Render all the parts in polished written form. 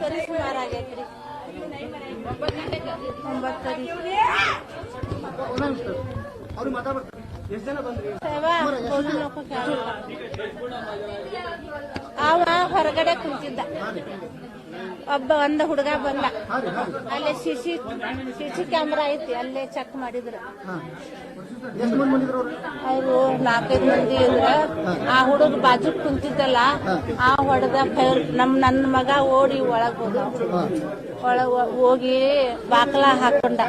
10 ಸುಮಾರು ಆಗೈತ್ರಿ. 9 ಅವ್ರಿಗೆ ಮಾತಾಡ್ತಾರೆ. ಎಷ್ಟು ಜನ ಬಂದ್ರಿ? ಅವ ಹೊರಗಡೆ ಕುಂತಿದ್ದ. ಒಂದು ಹುಡುಗ ಬಂದ. ಅಲ್ಲೇ ಸಿಸಿ ಕ್ಯಾಮ್ರಾ ಐತಿ, ಅಲ್ಲೇ ಚೆಕ್ ಮಾಡಿದ್ರ. ಅವರು 4-5 ಮಂದಿ ಇದ್ರ. ಆ ಹುಡುಗ ಬಾಜು ಕುಂತಿದ್ದಲ್ಲ, ಆ ಹೊಡೆದ ನನ್ನ ಮಗ ಓಡಿ ಒಳಗ್ ಹೋಗಿ ಬಾಕ್ಲ ಹಾಕೊಂಡ.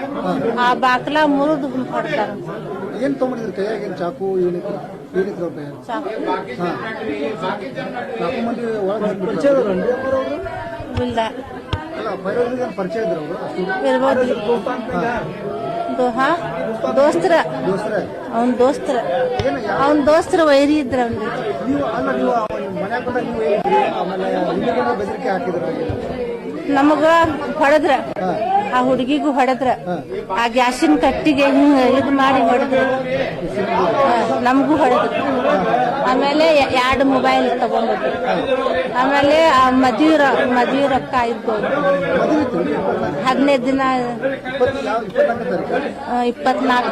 ಆ ಬಾಕ್ಲ ಮುರಿದು ಹೊಡ್ತಾರ. ಏನ್ ತಗೊಂಡಿದ್ರು ಕೈಯಾಗ? ಏನ್ ಚಾಕು ಏನಿತ್ತು? ಚಾಕು ಮಂದಿ ಒಳಗೆ ಪರಿಚಯ ಇಲ್ಲ. ಪರಿಚಯ ಇದ್ರು ಇರ್ಬೋದು. ದೋಸ್ತರ, ಅವನ್ ದೋಸ್ತರ ವೈರಿ ಇದ್ರ. ನೀವು ಅಲ್ಲ, ನೀವು ಮನ್ಯಾಗ ಬಂದಾಗ ನೀವು ಹೇಳಿದ್ರಿ, ಆಮೇಲೆ ಬೆದರಿಕೆ ಹಾಕಿದ್ರ. ನಮಗ ಹೊಡೆದ್ರ, ಆ ಹುಡುಗಿಗೂ ಹೊಡೆದ್ರ. ಆ ಗ್ಯಾಸಿನ ಕಟ್ಟಿಗೆ ಹಿಂಗ ಇದು ಮಾಡಿ ಹೊಡೆದ್ರ. ನಮಗೂ ಹೊಡೆದ್ರು. ಆಮೇಲೆ 2 ಮೊಬೈಲ್ ತಗೊಂಡ್ರು. ಆಮೇಲೆ ಆ ಮದ್ವಿ ರೊಕ್ಕ ಇದ್ದು 15 ದಿನ 24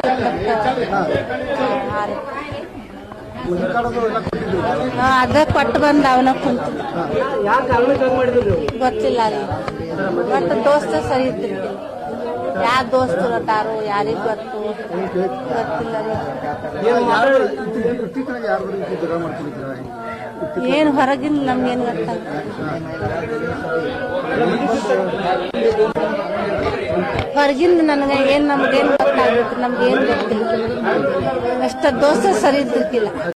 ಅದ ಕೊಟ್ಟು ಬಂದ. ಅವನ ಕುಂತ ಗೊತ್ತಿಲ್ಲ ರೀ. ಬಟ್ ದೋಸ್ತ ಸರಿ ಇದ್ದಿರ್ತಿಲ್ಲ. ಯಾವ ದೋಸ್ತರು ಅದಾರು ಯಾರಿಗ್ ಗೊತ್ತಿಲ್ಲ ರೀ. ಏನ್ ಹೊರಗಿನ ನಮ್ಗೇನ್ ಗೊತ್ತಾಗ. ಹೊರಗಿಂದ ನನಗೆ ನಮ್ಗೇನ್ ಗೊತ್ತಾಗುತ್ತೆ? ನಮ್ಗೇನ್ ಗೊತ್ತಿಲ್ಲ. ಅಷ್ಟ ದೋಸ್ತ ಸರಿ ಇದ್ದಿರ್ತಿಲ್ಲ.